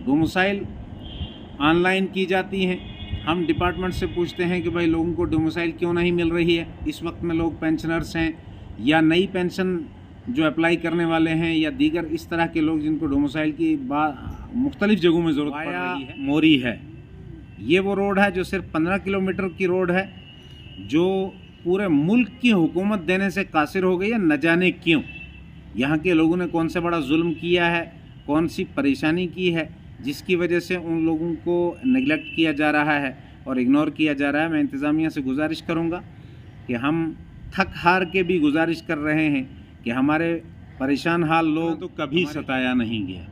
Domicile online की जाती हैं। हम डिपार्टमेंट से पूछते हैं कि भाई लोगों को डोमिसाइल क्यों नहीं मिल रही है। इस वक्त में लोग पेंशनर्स हैं या नई पेंशन जो अप्लाई करने वाले हैं या दीगर इस तरह के लोग जिनको डोमिसाइल की मुख्तलिफ जगहों में ज़रूरत पड़ रही है। मोरी है, ये वो रोड है जो सिर्फ 15 किलोमीटर की रोड है, जो पूरे मुल्क की हुकूमत देने से कासिर हो गई है। न जाने क्यों यहाँ के लोगों ने कौन सा बड़ा जुल्म किया है, कौन सी परेशानी की है, जिसकी वजह से उन लोगों को नेगलेक्ट किया जा रहा है और इग्नोर किया जा रहा है। मैं इंतज़ामिया से गुजारिश करूँगा कि हम थक हार के भी गुजारिश कर रहे हैं कि हमारे परेशान हाल लोग तो कभी सताया नहीं गया।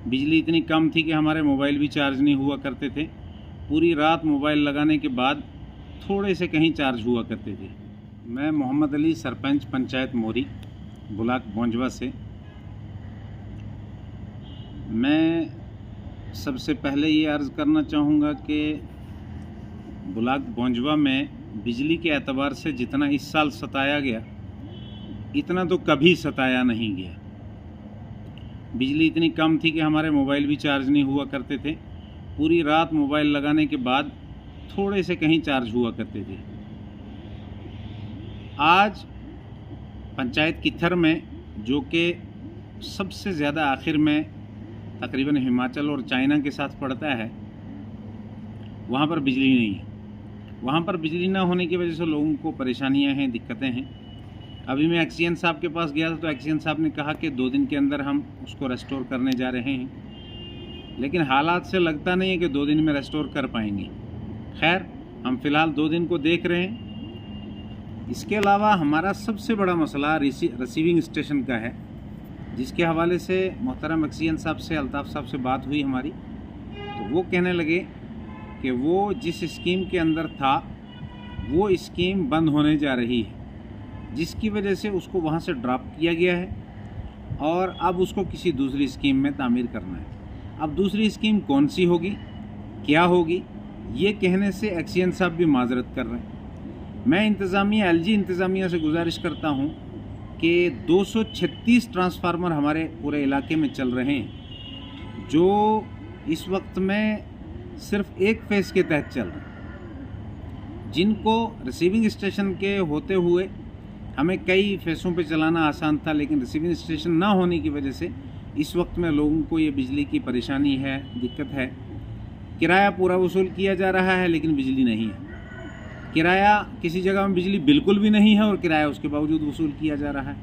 बिजली इतनी कम थी कि हमारे मोबाइल भी चार्ज नहीं हुआ करते थे। पूरी रात मोबाइल लगाने के बाद थोड़े से कहीं चार्ज हुआ करते थे। मैं मोहम्मद अली, सरपंच पंचायत मोरी, ब्लॉक बोंजवा से। मैं सबसे पहले ये अर्ज़ करना चाहूँगा कि ब्लॉक बोंजवा में बिजली के एतबार से जितना इस साल सताया गया इतना तो कभी सताया नहीं गया। बिजली इतनी कम थी कि हमारे मोबाइल भी चार्ज नहीं हुआ करते थे। पूरी रात मोबाइल लगाने के बाद थोड़े से कहीं चार्ज हुआ करते थे। आज पंचायत किथर में, जो कि सबसे ज़्यादा आखिर में तकरीबन हिमाचल और चाइना के साथ पड़ता है, वहाँ पर बिजली नहीं है। वहाँ पर बिजली ना होने की वजह से लोगों को परेशानियाँ हैं, दिक्कतें हैं। अभी मैं एक्सीएन साहब के पास गया था तो एक्सीएन साहब ने कहा कि 2 दिन के अंदर हम उसको रेस्टोर करने जा रहे हैं, लेकिन हालात से लगता नहीं है कि 2 दिन में रेस्टोर कर पाएंगे। खैर, हम फ़िलहाल 2 दिन को देख रहे हैं। इसके अलावा हमारा सबसे बड़ा मसला रिसीविंग स्टेशन का है, जिसके हवाले से मोहतरम एक्सीएन साहब से, अल्ताफ़ साहब से बात हुई हमारी, तो वो कहने लगे कि वो जिस स्कीम के अंदर था वो स्कीम बंद होने जा रही है, जिसकी वजह से उसको वहाँ से ड्रॉप किया गया है और अब उसको किसी दूसरी स्कीम में तामीर करना है। अब दूसरी स्कीम कौन सी होगी, क्या होगी, ये कहने से एक्सीएन साहब भी माजरत कर रहे हैं। मैं इंतज़ामिया, एलजी इंतज़ामिया से गुजारिश करता हूँ कि 236 ट्रांसफार्मर हमारे पूरे इलाके में चल रहे हैं, जो इस वक्त में सिर्फ एक फेज़ के तहत चल रहे हैं, जिनको रिसीविंग स्टेशन के होते हुए हमें कई फेसों पे चलाना आसान था, लेकिन रिसीविंग स्टेशन ना होने की वजह से इस वक्त में लोगों को ये बिजली की परेशानी है, दिक्कत है। किराया पूरा वसूल किया जा रहा है लेकिन बिजली नहीं है। किराया, किसी जगह में बिजली बिल्कुल भी नहीं है और किराया उसके बावजूद वसूल किया जा रहा है।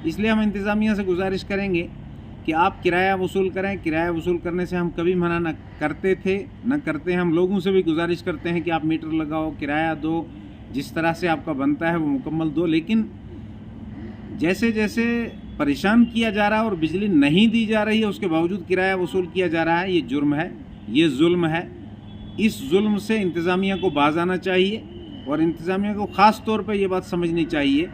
इसलिए हम इंतज़ामिया से गुजारिश करेंगे कि आप किराया वसूल करें। किराया वसूल करने से हम कभी मना न करते थे, न करते। हम लोगों से भी गुजारिश करते हैं कि आप मीटर लगाओ, किराया दो, जिस तरह से आपका बनता है वो मुकम्मल दो। लेकिन जैसे जैसे परेशान किया जा रहा है और बिजली नहीं दी जा रही है, उसके बावजूद किराया वसूल किया जा रहा है, ये जुर्म है, ये जुल्म है। इस जुल्म से इंतज़ामिया को बाज आना चाहिए और इंतज़ामिया को ख़ास तौर पे ये बात समझनी चाहिए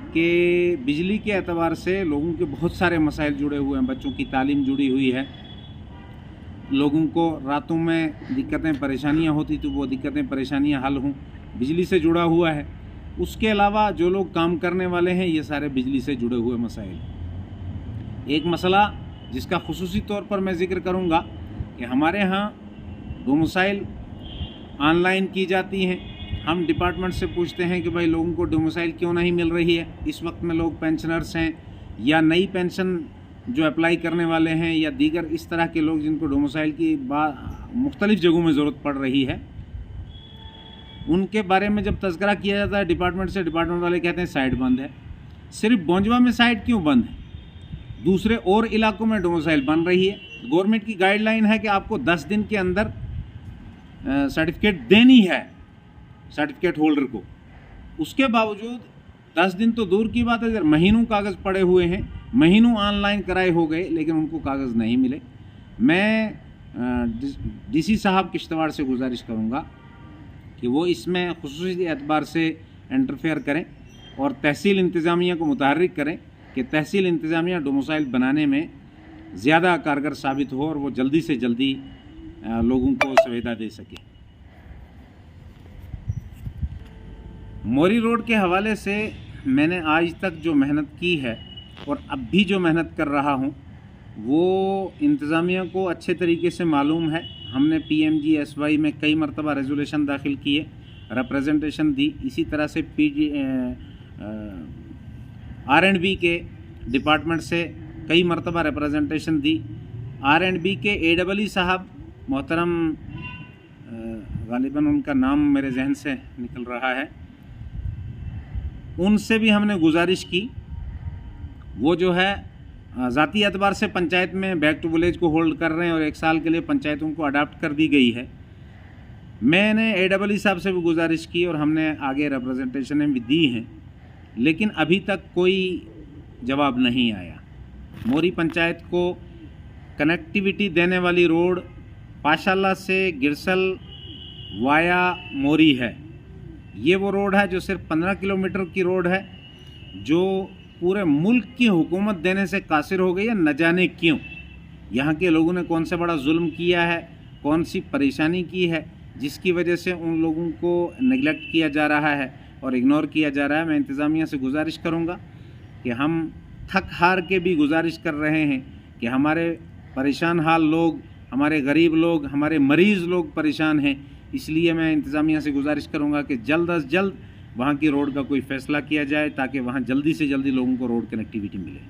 कि बिजली के एतबार से लोगों के बहुत सारे मसाइल जुड़े हुए हैं। बच्चों की तालीम जुड़ी हुई है, लोगों को रातों में दिक्कतें परेशानियाँ होती तो वो दिक्कतें परेशानियाँ हल हों, बिजली से जुड़ा हुआ है। उसके अलावा जो लोग काम करने वाले हैं, ये सारे बिजली से जुड़े हुए मसाइल। एक मसला जिसका खुसूसी तौर पर मैं ज़िक्र करूँगा कि हमारे यहाँ डोमिसाइल ऑनलाइन की जाती हैं। हम डिपार्टमेंट से पूछते हैं कि भाई लोगों को डोमिसाइल क्यों नहीं मिल रही है। इस वक्त में लोग पेंशनर्स हैं या नई पेंशन जो अप्लाई करने वाले हैं या दीगर इस तरह के लोग जिनको डोमिसाइल की मुख्तलिफ जगहों में ज़रूरत पड़ रही है, उनके बारे में जब तज़किरा किया जाता है डिपार्टमेंट से, डिपार्टमेंट वाले कहते हैं साइट बंद है। सिर्फ बोंजवा में साइट क्यों बंद है, दूसरे और इलाकों में डोमिसाइल बन रही है। गवर्नमेंट की गाइडलाइन है कि आपको 10 दिन के अंदर सर्टिफिकेट देनी है सर्टिफिकेट होल्डर को। उसके बावजूद 10 दिन तो दूर की बात है, अगर महीनों कागज़ पड़े हुए हैं, महीनों ऑनलाइन कराए हो गए लेकिन उनको कागज़ नहीं मिले। मैं डीसी साहब किश्तवाड़ से गुजारिश करूँगा कि वो इसमें खुसूसी एतबार से इंटरफेयर करें और तहसील इंतज़ामिया को मुतहर्रिक करें कि तहसील इंतज़ामिया डोमिसाइल बनाने में ज़्यादा कारगर साबित हो और वो जल्दी से जल्दी लोगों को सुविधा दे सके। मोरी रोड के हवाले से मैंने आज तक जो मेहनत की है और अब भी जो मेहनत कर रहा हूँ, वो इंतज़ामिया को अच्छे तरीके से मालूम है। हमने PMGSY में कई मरतबा रेजोल्यूशन दाखिल किए, रिप्रेजेंटेशन दी। इसी तरह से R&B के डिपार्टमेंट से कई मरतबा रिप्रेजेंटेशन दी। R&B के AEE साहब मोहतरम, गालिबन उनका नाम मेरे जहन से निकल रहा है, उनसे भी हमने गुजारिश की। वो जो है ज़ाती एतबार से पंचायत में बैक टू विलेज को होल्ड कर रहे हैं और 1 साल के लिए पंचायतों को अडाप्ट कर दी गई है। मैंने AEE साहब से भी गुजारिश की और हमने आगे रिप्रेजेंटेशन भी दी हैं, लेकिन अभी तक कोई जवाब नहीं आया। मोरी पंचायत को कनेक्टिविटी देने वाली रोड पाशाला से गिरसल वाया मोरी है। ये वो रोड है जो सिर्फ 15 किलोमीटर की रोड है, जो पूरे मुल्क की हुकूमत देने से कासिर हो गई है। न जाने क्यों यहाँ के लोगों ने कौन सा बड़ा जुल्म किया है, कौन सी परेशानी की है, जिसकी वजह से उन लोगों को नेगलेक्ट किया जा रहा है और इग्नोर किया जा रहा है। मैं इंतज़ामिया से गुजारिश करूँगा कि हम थक हार के भी गुजारिश कर रहे हैं कि हमारे परेशान हाल लोग, हमारे गरीब लोग, हमारे मरीज़ लोग परेशान हैं। इसलिए मैं इंतज़ामिया से गुजारिश करूँगा कि जल्द अज जल्द वहाँ की रोड का कोई फ़ैसला किया जाए ताकि वहाँ जल्दी से जल्दी लोगों को रोड कनेक्टिविटी मिले।